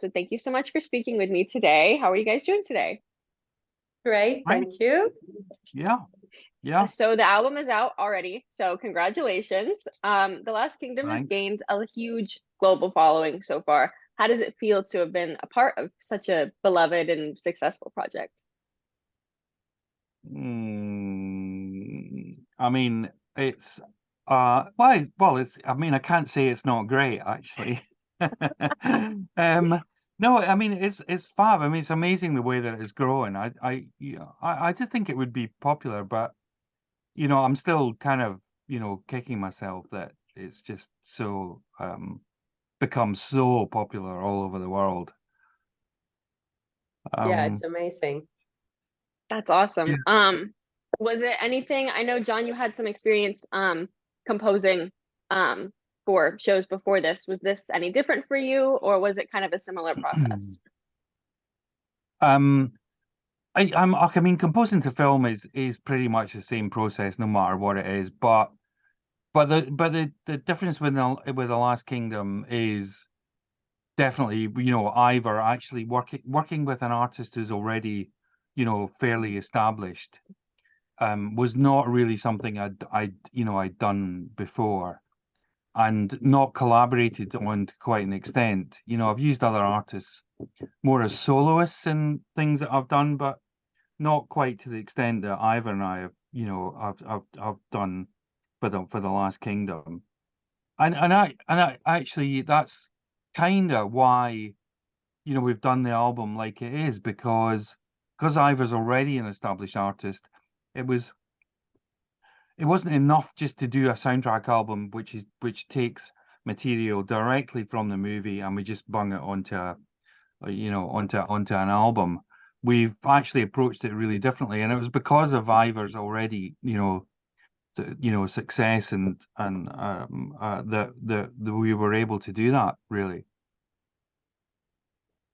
So thank you so much for speaking with me today. How are you guys doing today? Great, Right. thank you. Yeah. So the album is out already. So congratulations. The Last Kingdom has Thanks. gained a huge global following so far. How does it feel to have been a part of such a beloved and successful project? I mean, it's well, it's I mean, I can't say it's not great actually. No, I mean it's fab. I mean, it's amazing the way that it's growing. I did think it would be popular, but I'm still kind of, kicking myself that it's just so become so popular all over the world. Yeah, it's amazing. That's awesome. Yeah. Was it anything, I know John, you had some experience composing for shows before this. Was this any different for you, or was it kind of a similar process? Um, I mean, composing to film is pretty much the same process, no matter what it is. But the difference with the Last Kingdom is definitely, Eivor actually working with an artist who's already, fairly established, was not really something I'd done before, and not collaborated on to quite an extent. I've used other artists more as soloists in things that I've done, but not quite to the extent that Eivor and I have, I've done for the Last Kingdom. And I actually, that's kind of why, we've done the album like it is, because Ivor's already an established artist. It wasn't enough just to do a soundtrack album which takes material directly from the movie and we just bung it onto an album. We've actually approached it really differently, and it was because of Ivor's already, success and that we were able to do that, really.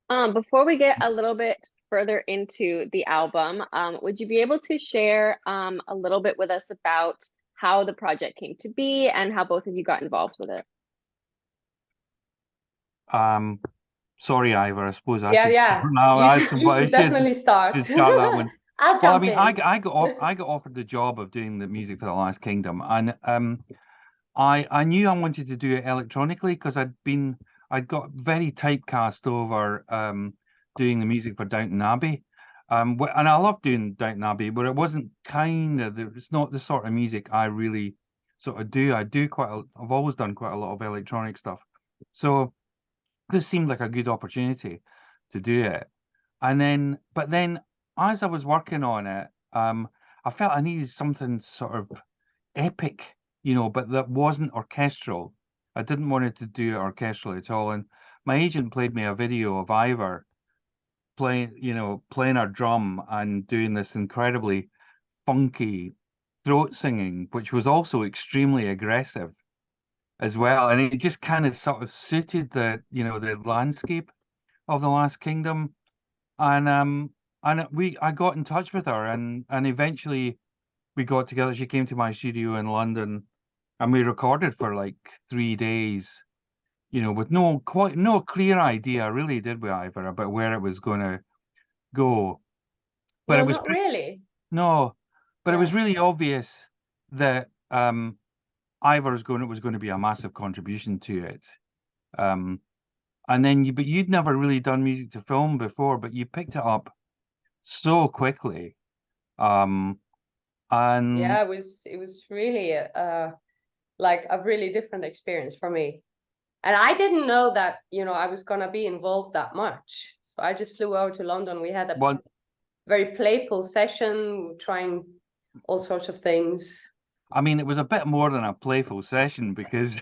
Before we get a little bit further into the album, would you be able to share a little bit with us about how the project came to be and how both of you got involved with it? Sorry, Ivor, I suppose I Yeah, should yeah. start now. You should definitely start. Should start that one. I'll Well, I jump mean, in. I got offered the job of doing the music for the Last Kingdom, and I knew I wanted to do it electronically because I'd got very typecast over doing the music for Downton Abbey, and I love doing Downton Abbey, but it wasn't it's not the sort of music I really sort of do. I've always done quite a lot of electronic stuff, so this seemed like a good opportunity to do it. But then as I was working on it, I felt I needed something sort of epic, but that wasn't orchestral. I didn't want it to do it orchestral at all. And my agent played me a video of Eivor playing a drum and doing this incredibly funky throat singing, which was also extremely aggressive as well. And it just kind of sort of suited the landscape of the Last Kingdom. And I got in touch with her, and eventually we got together. She came to my studio in London, and we recorded for like 3 days, with no clear idea really, did we, Ivor, about where it was going to go. But No, it was not really. no, but it Yeah. was really obvious that Ivor was going to be a massive contribution to it. And then but you'd never really done music to film before, but you picked it up so quickly. And Yeah, it was really like a really different experience for me. And I didn't know that, I was gonna be involved that much. So I just flew over to London. We had a well, very playful session, trying all sorts of things. I mean, it was a bit more than a playful session because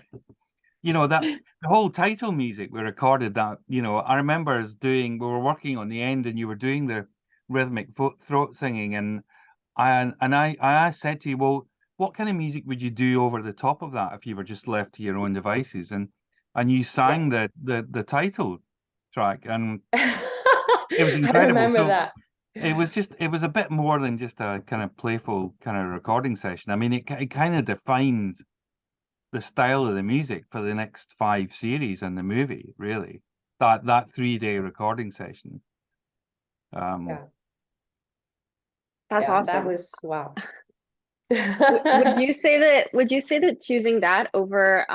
that the whole title music we recorded that, I remember we were working on the end and you were doing the rhythmic throat singing, and I said to you, well, what kind of music would you do over the top of that if you were just left to your own devices? And you sang the title track, and it was I incredible. remember So that. it was a bit more than just a kind of playful kind of recording session. I mean, it kind of defined the style of the music for the next 5 series and the movie, really. that 3-day recording session. Yeah. That's Yeah, awesome. that was wow. Would you say that choosing that over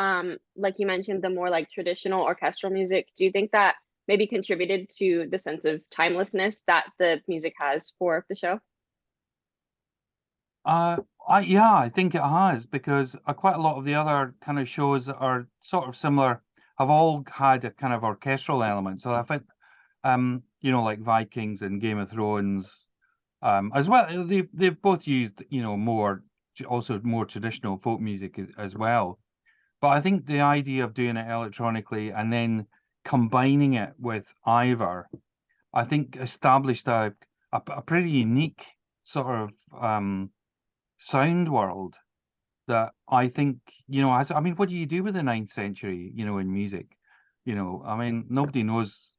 like you mentioned, the more like traditional orchestral music, do you think that maybe contributed to the sense of timelessness that the music has for the show? I think it has, because quite a lot of the other kind of shows that are sort of similar have all had a kind of orchestral element. So I think, you know, like Vikings and Game of Thrones, as well, they've both used, you know, more traditional folk music as well. But I think the idea of doing it electronically and then combining it with Eivor, I think established a pretty unique sort of sound world that I think, you know, I mean, what do you do with the 9th century, you know, in music? You know, I mean, nobody knows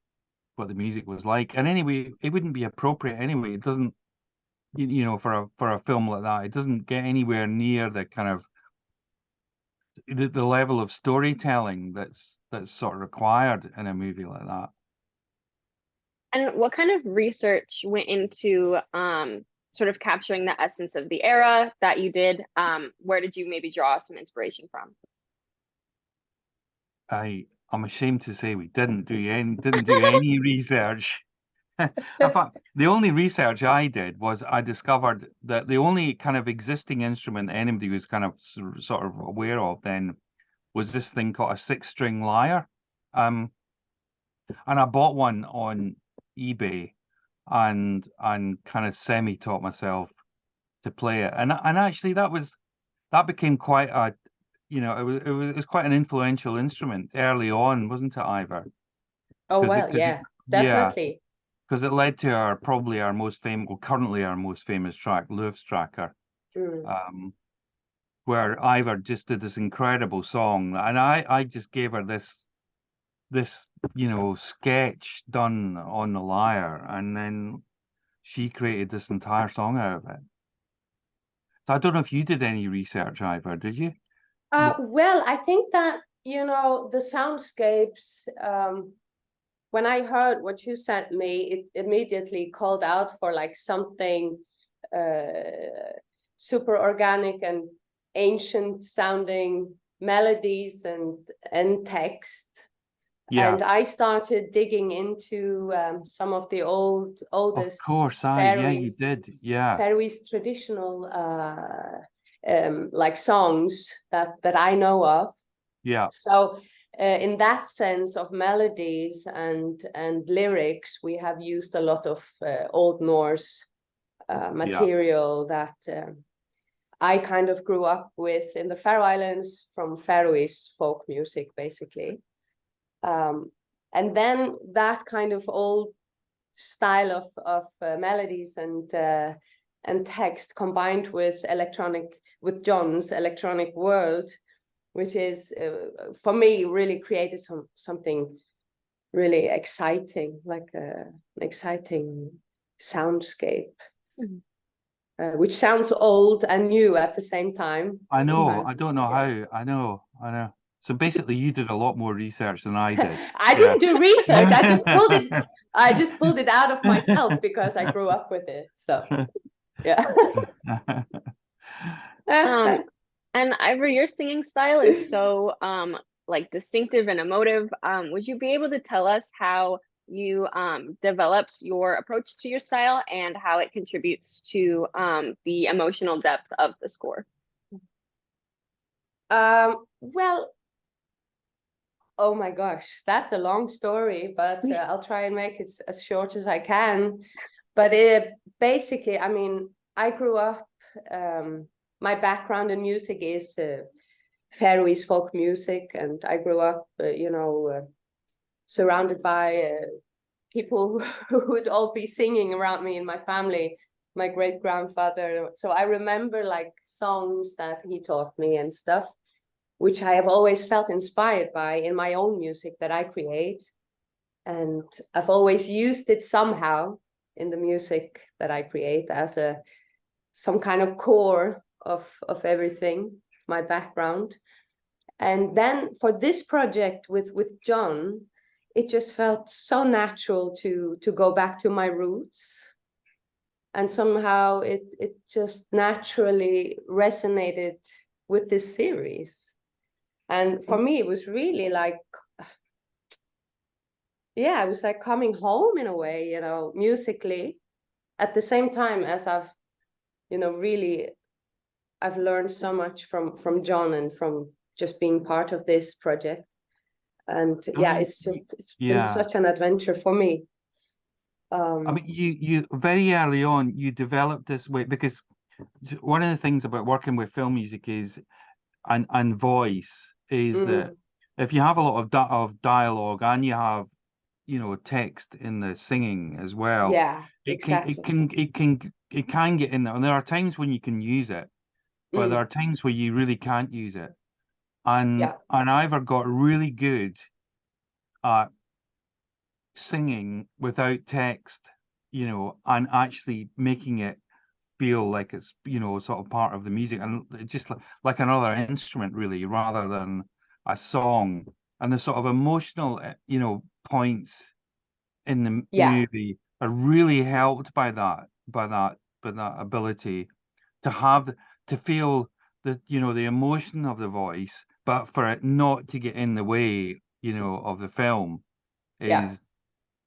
what the music was like. And anyway, it wouldn't be appropriate anyway. It doesn't, you know, for a film like that, it doesn't get anywhere near the kind of the level of storytelling that's sort of required in a movie like that. And what kind of research went into sort of capturing the essence of the era that you did? Where did you maybe draw some inspiration from? I'm ashamed to say we didn't do any research. In fact, the only research I did was I discovered that the only kind of existing instrument anybody was kind of sort of aware of then was this thing called a 6-string lyre. And I bought one on eBay and kind of semi-taught myself to play it. And actually that became quite a, you know, it was quite an influential instrument early on, wasn't it, Eivor? Oh, well, Cause yeah, yeah, definitely. because it led to probably our most famous, well, currently our most famous track, Luftstracker, Mm. where Eivor just did this incredible song, and I just gave her this you know sketch done on the lyre, and then she created this entire song out of it. So I don't know if you did any research, Eivor, did you? Well, I think that, you know, the soundscapes, when I heard what you sent me, it immediately called out for like something super organic and ancient sounding melodies and text. Yeah, And I started digging into some of the of oldest course. Yeah, you Faroese did. Yeah, Faroese traditional like songs that I know of. yeah, So in that sense of melodies and lyrics, we have used a lot of Old Norse yeah, material that I kind of grew up with in the Faroe Islands from Faroese folk music, basically. And then that kind of old style of melodies and text combined with John's electronic world, which is for me really created something really exciting, like an exciting soundscape, which sounds old and new at the same time. I know. Sometimes, I don't know yeah. how. I know. So basically, you did a lot more research than I did. I Yeah. didn't do research. I just pulled it. I just pulled it out of myself because I grew up with it. So yeah. And Ivor, your singing style is so like distinctive and emotive. Would you be able to tell us how you developed your approach to your style and how it contributes to the emotional depth of the score? Well, oh my gosh, that's a long story, but I'll try and make it as short as I can. But basically, I mean, I grew up, my background in music is Faroese folk music, and I grew up, you know, surrounded by people who would all be singing around me in my family, my great-grandfather. So I remember like songs that he taught me and stuff, which I have always felt inspired by in my own music that I create. And I've always used it somehow in the music that I create as some kind of core of everything, my background. And then for this project with John, it just felt so natural to go back to my roots. And somehow it just naturally resonated with this series. And for me, it was really like, yeah, it was like coming home in a way, you know, musically, at the same time as I've, you know, really, I've learned so much from John and from just being part of this project. And yeah, it's been such an adventure for me. I mean, you very early on, you developed this way, because one of the things about working with film music is, and voice, is that if you have a lot of dialogue and you have, you know, text in the singing as well, yeah, it exactly. can get in there. And there are times when you can use it, but there are times where you really can't use it. And Eivor got really good at singing without text, you know, and actually making it feel like it's, you know, sort of part of the music, and just like another instrument, really, rather than a song. And the sort of emotional, you know, points in the movie are really helped by that ability to have, to feel the, you know, the emotion of the voice, but for it not to get in the way, you know, of the film, is,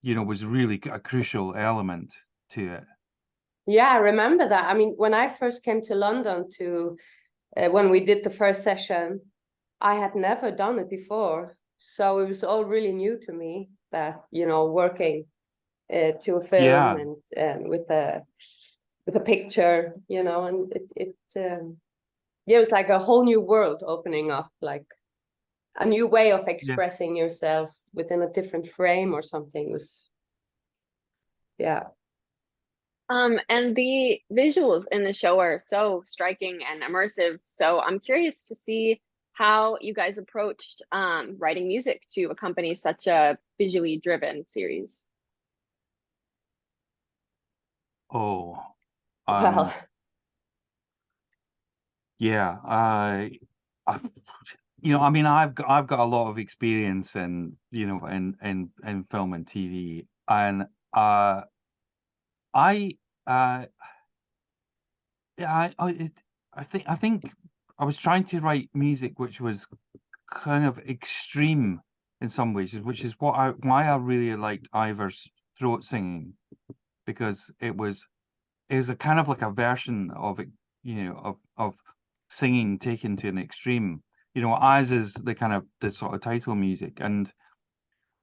you know, was really a crucial element to it. Yeah, I remember that. I mean, when I first came to London to when we did the first session, I had never done it before. So it was all really new to me, that, you know, working to a film and with a picture, you know, and it was like a whole new world opening up, like a new way of expressing yourself within a different frame or something. It was, and the visuals in the show are so striking and immersive. So I'm curious to see how you guys approached writing music to accompany such a visually driven series. Oh, well, yeah, I, you know, I mean, I've got a lot of experience in, you know, in film and TV, and I yeah, I think I was trying to write music which was kind of extreme in some ways, which is why I really liked Eivor's throat singing, because it was a kind of like a version of it, you know, of singing taken to an extreme. You know, as is the kind of the sort of title music, and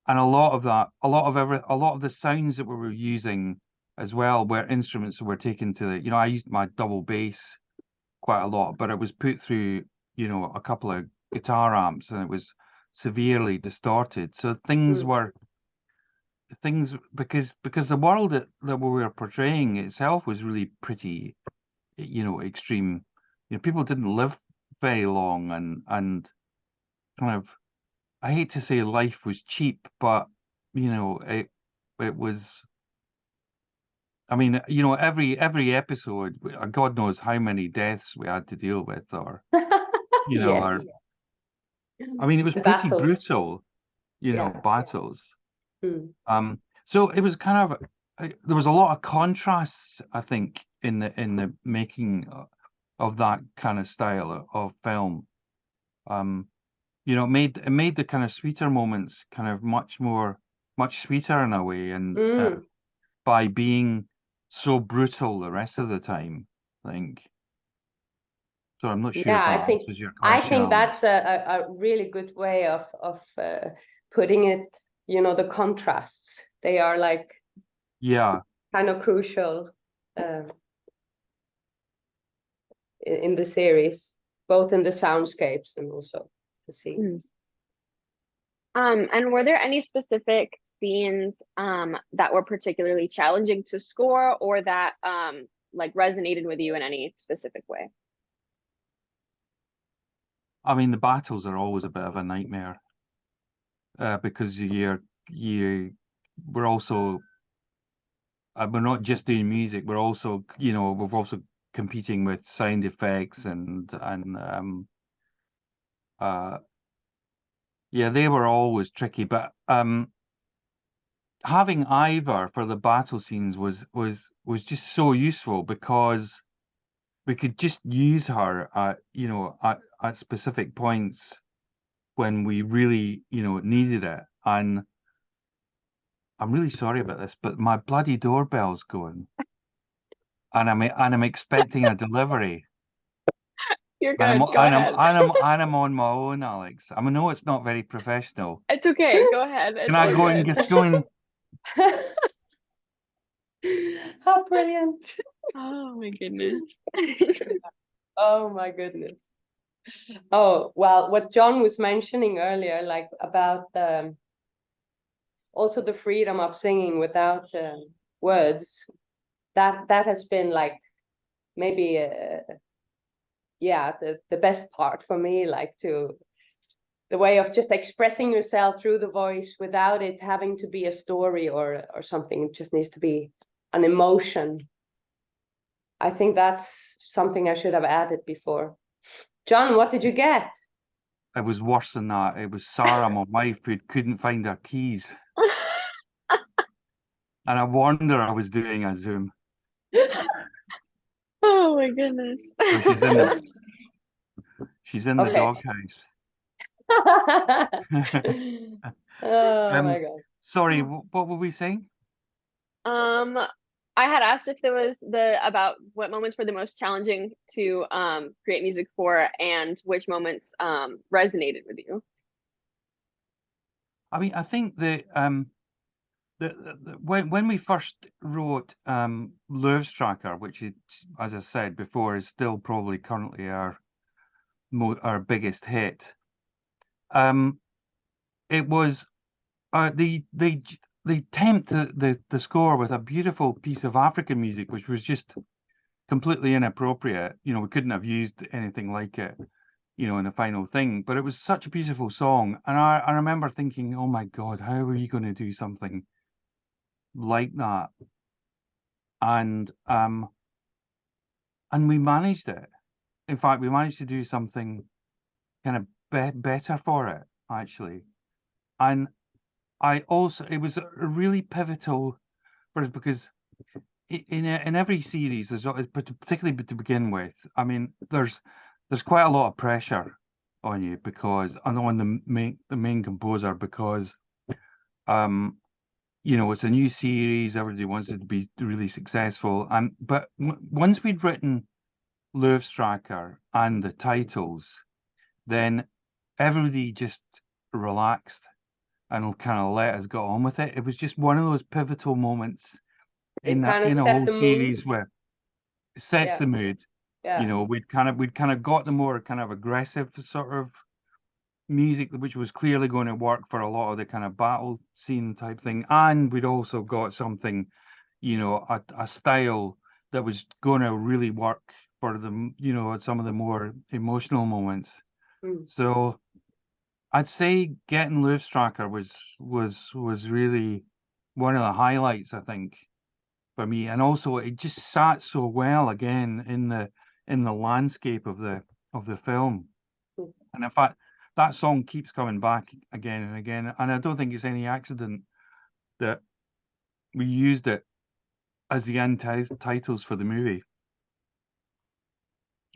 a lot of that, a lot of the sounds that we were using as well were instruments that were taken to the, you know, I used my double bass quite a lot, but it was put through, you know, a couple of guitar amps, and it was severely distorted. So things, because the world that we were portraying itself was really pretty, you know, extreme. You know, people didn't live very long, and kind of, I hate to say life was cheap, but, you know, it was. I mean, you know, every episode, God knows how many deaths we had to deal with, or, you know, yes, or, I mean, it was the pretty battles. brutal, you know, battles. Mm. So it was kind of, there was a lot of contrasts, I think, in the making of that kind of style of film. You know, it made the kind of sweeter moments kind of much sweeter in a way, and by being so brutal the rest of the time, I think. So I'm not sure if Yeah, that answers your I question, think Alan. that's a really good way of putting it. You know, the contrasts, they are like kind of crucial in the series, both in the soundscapes and also the scenes. And were there any specific scenes that were particularly challenging to score, or that like resonated with you in any specific way? I mean, the battles are always a bit of a nightmare, because we're also, we're not just doing music, we're also, you know, we're also competing with sound effects, and yeah, they were always tricky. But having Eivor for the battle scenes was just so useful, because we could just use her at, you know, at specific points when we really, you know, needed it. And I'm really sorry about this, but my bloody doorbell's going, and I'm expecting a delivery. You're And good. Go ahead. I'm on my own, Alex. I know it's not very professional. It's okay. Go ahead. It's Can I all go and good. just go and How brilliant. Oh my goodness. Oh my goodness. Oh, well, what John was mentioning earlier, like about also the freedom of singing without words, that has been like maybe yeah, the best part for me, like the way of just expressing yourself through the voice without it having to be a story or something. It just needs to be an emotion. I think that's something I should have added before. John, what did you get? It was worse than that. It was Sarah, my wife, who couldn't find her keys. And I warned her I was doing a Zoom. Oh my goodness. So she's in the doghouse. Oh my God. Sorry, what were we saying? I had asked if there was about what moments were the most challenging to create music for, and which moments resonated with you. I mean, I think that when we first wrote Tracker, which is, as I said before, is still probably currently our biggest hit. It was they tempt the score with a beautiful piece of African music, which was just completely inappropriate. You know, we couldn't have used anything like it, you know, in the final thing. But it was such a beautiful song, and I remember thinking, oh my God, how are you going to do something like that? And we managed it. In fact, we managed to do something kind of better for it, actually. And it was a really pivotal for us, because in every series, particularly to begin with, I mean, there's quite a lot of pressure on you, because on the main composer, because you know, it's a new series, everybody wants it to be really successful, but once we'd written Tracker and the titles, then everybody just relaxed and kind of let us go on with it. It was just one of those pivotal moments in a whole series where it sets the mood. Yeah. You know, we'd kind of got the more kind of aggressive sort of music, which was clearly going to work for a lot of the kind of battle scene type thing, and we'd also got something, you know, a style that was going to really work for the, you know, some of the more emotional moments. So I'd say getting Tracker was really one of the highlights, I think, for me. And also it just sat so well again in the landscape of the film. And in fact, that song keeps coming back again and again. And I don't think it's any accident that we used it as the end titles for the movie.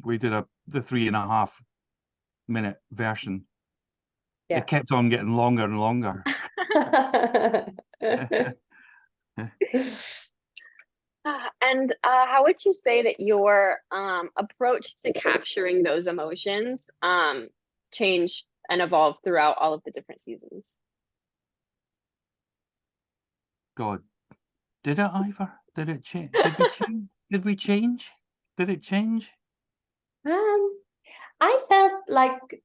We did the 3.5-minute version. It kept on getting longer and longer. And how would you say that your approach to capturing those emotions changed and evolved throughout all of the different seasons? God, did it, Eivor? Did it change? Did we change? Did we change? Did it change? I felt like,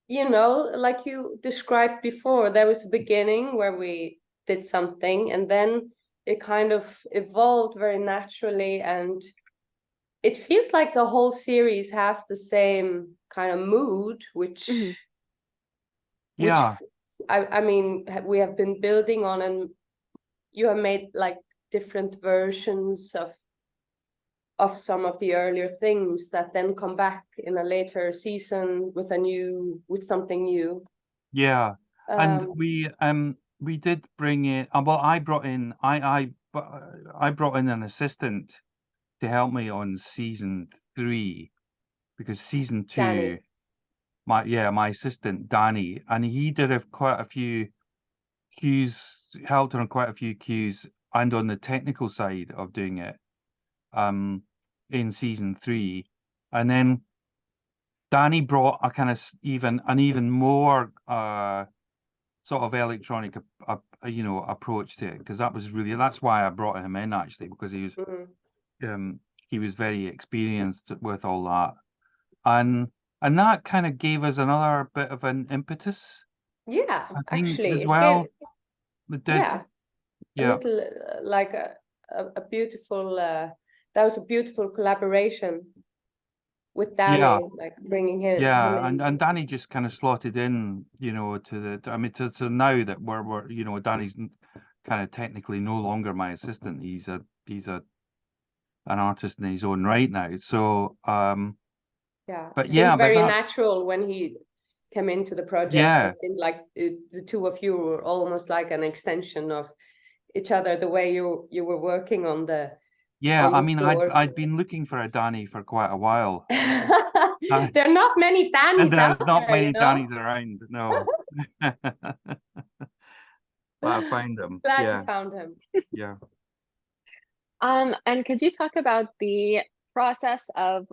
you know, like you described before, there was a beginning where we did something, and then it kind of evolved very naturally, and it feels like the whole series has the same kind of mood, which I mean, we have been building on, and you have made like different versions of some of the earlier things that then come back in a later season with something new. Yeah. And we did bring in. Well, I brought in. I brought in an assistant to help me on season 3, because season 2, Danny. my assistant Danny, and he did have quite a few cues, helped on quite a few cues, and on the technical side of doing it, in season 3, and then Danny brought a kind of even more sort of electronic approach to it, because that's why I brought him in, actually, because he was very experienced with all that, and that kind of gave us another bit of an impetus, Yeah, I think, actually, as it well. gave, It did. yeah, a Yeah. little like a beautiful. That was a beautiful collaboration with Danny, Yeah. like bringing him. Yeah, him in. and Danny just kind of slotted in, I mean, to now that we're Danny's kind of technically no longer my assistant. He's an artist in his own right now. So, Yeah, but it seemed yeah, very but natural when he came into the project. Yeah. It seemed like the two of you were almost like an extension of each other. The way you were working on the yeah, on I the mean, scores. I'd been looking for a Danny for quite a while. There are not many And Dannys there's out not there, many you know? Dannys around, no. But I found them. Glad Yeah, you found him. yeah. And could you talk about the process of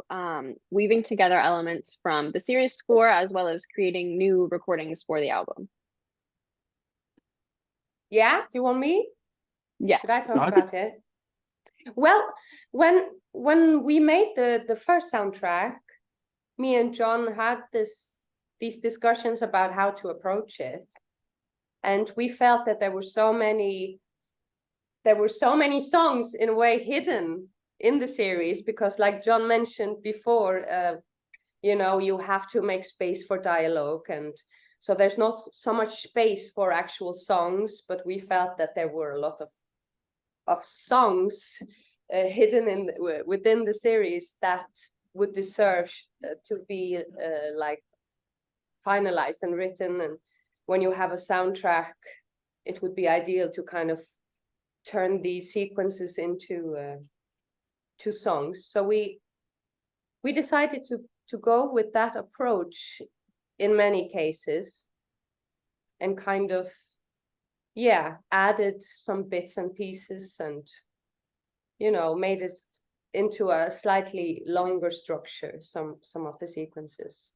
weaving together elements from the series score as well as creating new recordings for the album? Yeah, do you want me? Yes. Should I talk about it? Well, when we made the first soundtrack, me and John had these discussions about how to approach it, and we felt that there were so many songs in a way hidden in the series, because like John mentioned before, you have to make space for dialogue, and so there's not so much space for actual songs, but we felt that there were a lot of songs hidden within the series that would deserve to be like finalized and written. And when you have a soundtrack, it would be ideal to kind of turn these sequences into songs. So we decided to go with that approach in many cases, and kind of added some bits and pieces, and made it into a slightly longer structure, some of the sequences.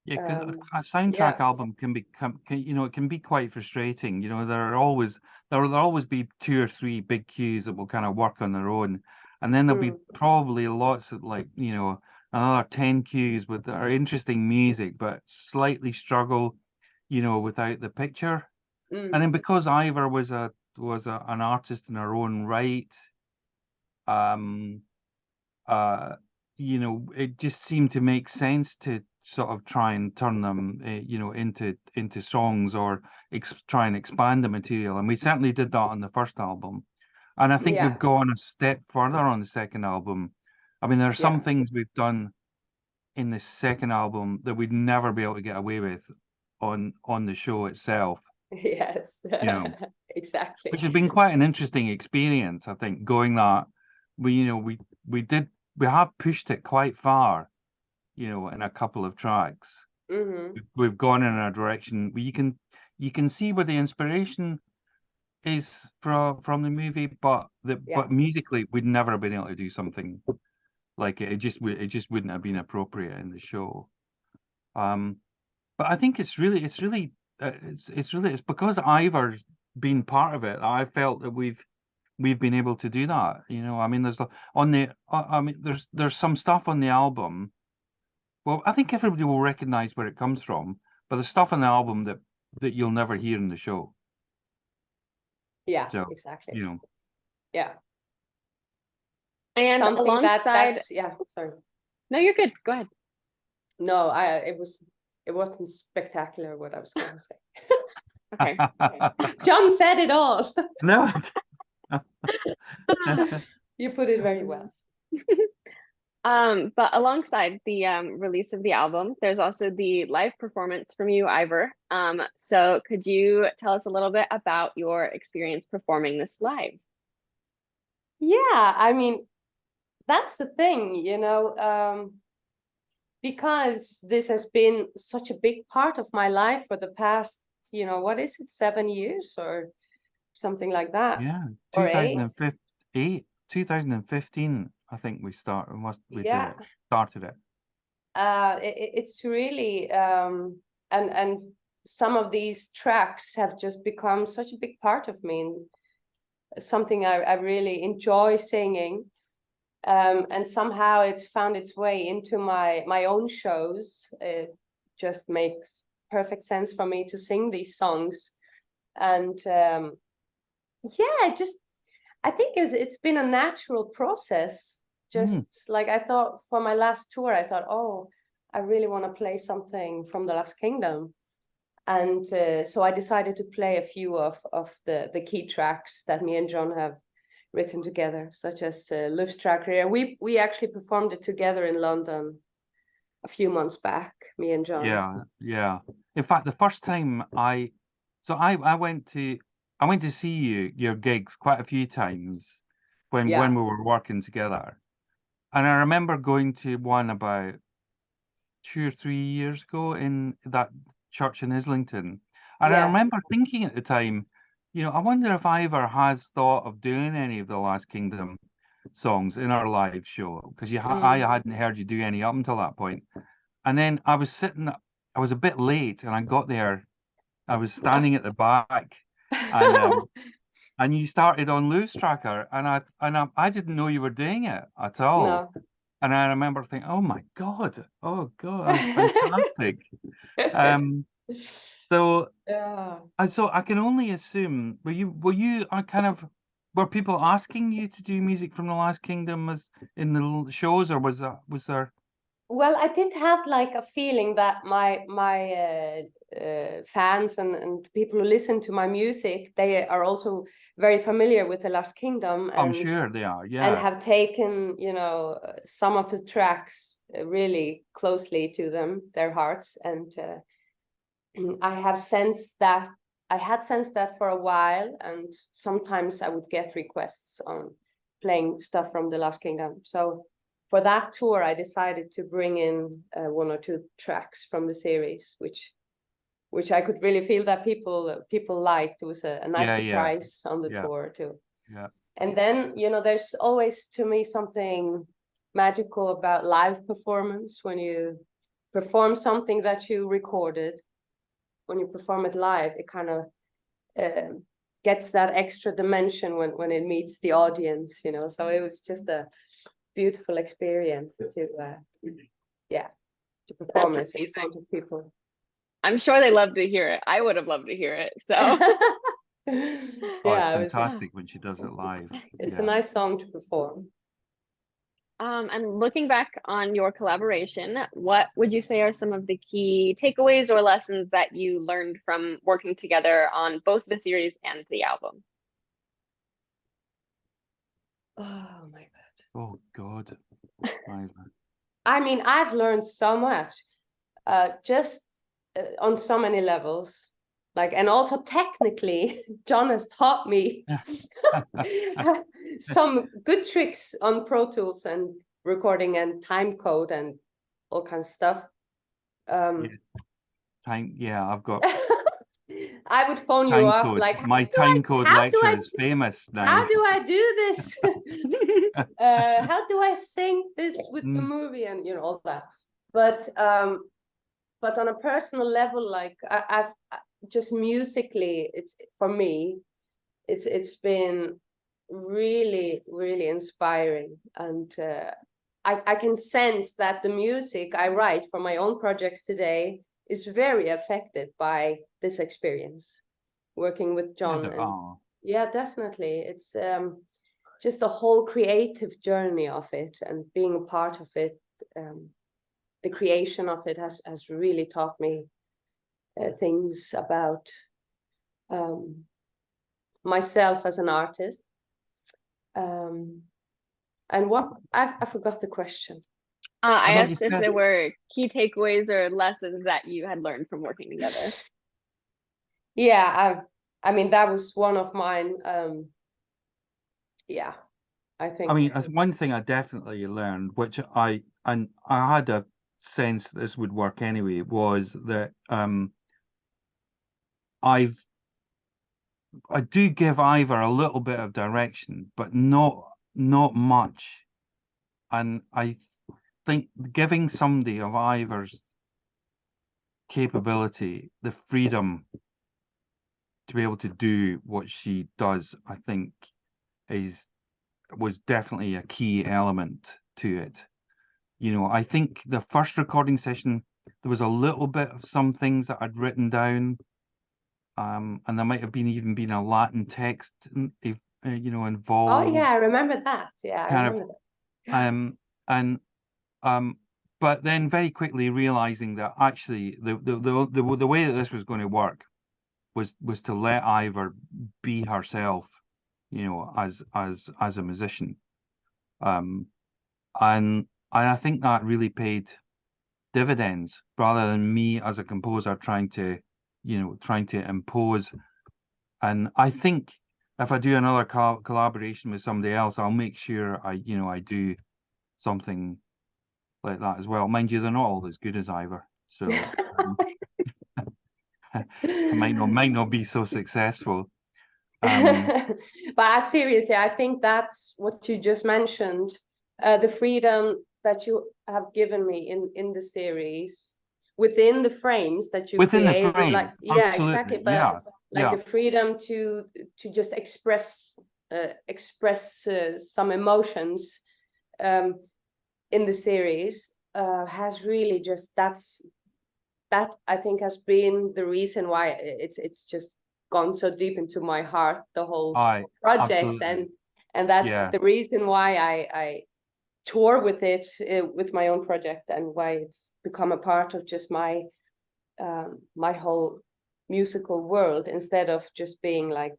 Yeah, because a soundtrack album can it can be quite frustrating. There will always be 2 or 3 big cues that will kind of work on their own, and then there'll be probably lots of another 10 cues that are interesting music but slightly struggle, without the picture. And then because Eivor was an artist in her own right, it just seemed to make sense to sort of try and turn them, into songs, or try and expand the material. And we certainly did that on the first album. And I think we've gone a step further on the second album. I mean, there are some things we've done in the second album that we'd never be able to get away with on the show itself. Yes, exactly. Which has been quite an interesting experience, I think, going that we have pushed it quite far, in a couple of tracks. We've gone in a direction where you can see where the inspiration is from the movie, but musically we'd never have been able to do something like it. It just wouldn't have been appropriate in the show. But I think it's because Ivor's been part of it. I felt that we've been able to do that. I mean, there's some stuff on the album. Well, I think everybody will recognize where it comes from, but there's stuff on the album that you'll never hear in the show. Yeah, so, exactly. And something alongside, sorry. No, you're good. Go ahead. No, it wasn't spectacular what I was going to say. Okay. John said it all. No. You put it very well. But alongside the release of the album, there's also the live performance from you, Eivor. So could you tell us a little bit about your experience performing this live? Yeah, I mean, that's the thing, because this has been such a big part of my life for the past, what is it, 7 years or something like that, Yeah, or 8? 2015, I think we started Yeah. started it. It's really and some of these tracks have just become such a big part of me, and something I really enjoy singing. And somehow it's found its way into my own shows. It just makes perfect sense for me to sing these songs. And yeah, I think it's been a natural process. Just like I thought for my last tour, I thought, oh, I really want to play something from the Last Kingdom. And so I decided to play a few of the key tracks that me and John have written together, such as Luftstrakere. We actually performed it together in London a few months back, me and John. Yeah. In fact, the first time I went to see your gigs quite a few times when we were working together. And I remember going to one about 2 or 3 years ago in that church in Islington. And I remember thinking at the time, I wonder if Eivor has thought of doing any of the Last Kingdom songs in our live show, because I hadn't heard you do any up until that point. And then I was a bit late, and I got there. I was standing at the back, and and you started on Loose Tracker, and I didn't know you were doing it at all. No. And I remember thinking, oh God, that was fantastic. So Yeah. so I can only assume, were people asking you to do music from the Last Kingdom as in the shows, or was there? Well, I did have like a feeling that my fans and people who listen to my music, they are also very familiar with the Last Kingdom, I'm and sure they are, and have taken, some of the tracks really closely to their hearts. And I had sensed that for a while, and sometimes I would get requests on playing stuff from the Last Kingdom. So for that tour, I decided to bring in 1 or 2 tracks from the series, which I could really feel that people liked. It was a nice surprise on the tour too. Yeah. And then, there's always, to me, something magical about live performance. When you perform something that you recorded, when you perform it live, it kind of gets that extra dimension when it meets the audience, So it was just a beautiful experience to perform it in front of people. I'm sure they love to hear it. I would have loved to hear it. So it's fantastic when she does it live. It's a nice song to perform. And looking back on your collaboration, what would you say are some of the key takeaways or lessons that you learned from working together on both the series and the album? Oh my God. Oh God. I mean, I've learned so much, just on so many levels. And also technically, John has taught me some good tricks on Pro Tools and recording and time code and all kinds of stuff. I've got. I would phone you up like, my time code lecture is famous now. How do I do this? How do I sync this with the movie, and all that? But on a personal level, I've just musically, it's for me, it's been really, really inspiring, and I can sense that the music I write for my own projects today is very affected by this experience working with John. Yeah, definitely. It's just the whole creative journey of it, and being a part of it. The creation of it has really taught me things about myself as an artist, And what I forgot the question. I thought you asked if said- there were key takeaways or lessons that you had learned from working together. Yeah, I mean that was one of mine. Yeah, I think. I mean, as one thing I definitely learned, which I had a sense this would work anyway, was that I do give Eivor a little bit of direction, but not much. And I think giving somebody of Eivor's capability the freedom to be able to do what she does, I think was definitely a key element to it. You know, I think the first recording session, there was a little bit of some things that I'd written down, and there might have even been a Latin text, you know, involved. Oh yeah, I remember that. Yeah, I kind remember of, and but then very quickly realizing that actually the way that this was going to work was to let Eivor be herself, you know, as a musician, and I think that really paid dividends rather than me as a composer trying to impose. And I think if I do another collaboration with somebody else, I'll make sure I do something like that as well. Mind you, they're not all as good as Eivor, so it might not be so successful. But seriously, I think that's what you just mentioned, the freedom that you have given me in the series, within the frames that you Within the created, frame, like yeah, absolutely, exactly. But yeah, like yeah. the freedom to just express some emotions in the series has really just that I think has been the reason why it's just gone so deep into my heart, the whole project. Absolutely. And that's Yeah. the reason why I tour with it, with my own project, and why it's become a part of just my my whole musical world, instead of just being like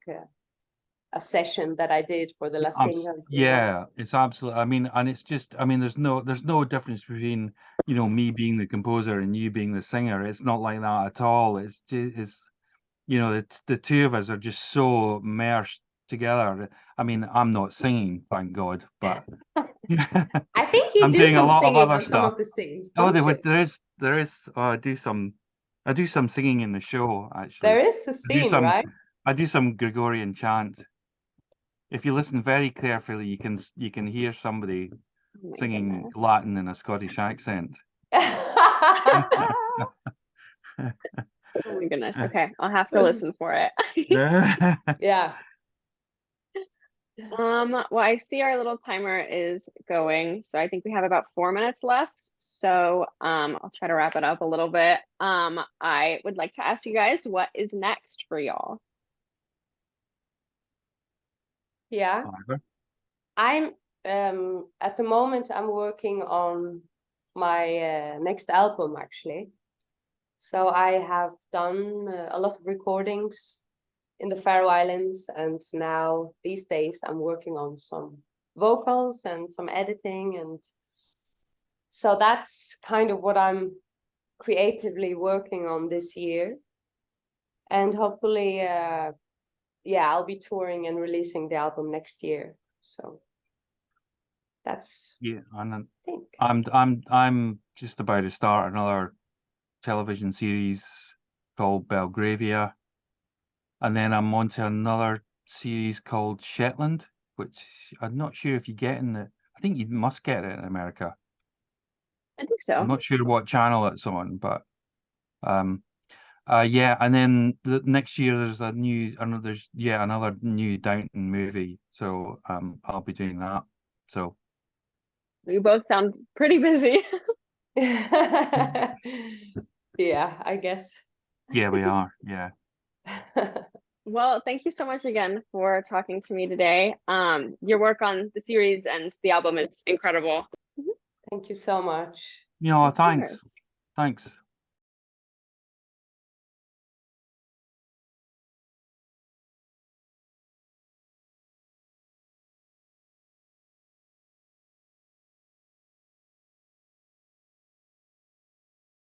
a session that I did for the Last Kingdom. Yeah, it's absolutely. I mean, and it's just. I mean, there's no difference between, you know, me being the composer and you being the singer. It's not like that at all. It's you know, the two of us are just so meshed together. I mean, I'm not singing, thank God, but I think you I'm do doing a some lot of singing other on some stuff. of the scenes. Oh, Don't you? there is. Oh, I do some singing in the show actually. There is a scene, right? I do some Gregorian chant. If you listen very carefully, you can hear somebody Oh my singing goodness. Latin in a Scottish accent. Oh my goodness. Okay, I'll have to listen for it. Yeah. Well, I see our little timer is going, so I think we have about 4 minutes left. So I'll try to wrap it up a little bit. I would like to ask you guys, what is next for y'all? Yeah. I'm at the moment I'm working on my next album actually. So I have done a lot of recordings in the Faroe Islands, and now these days I'm working on some vocals and some editing, and so that's kind of what I'm creatively working on this year. And hopefully yeah, I'll be touring and releasing the album next year. So that's Yeah, and I think. I'm just about to start another television series called Belgravia, and then I'm on to another series called Shetland, which I'm not sure if you get in the. I think you must get it in America. I think I'm so. not sure what channel it's on, but yeah, and then the next year there's another new Downton movie, so I'll be doing that. So We both sound pretty busy. Yeah, I guess. yeah, we are. Yeah. Well, thank you so much again for talking to me today. Your work on the series and the album is incredible. Thank you so much. You know, Of thanks. course. Thanks.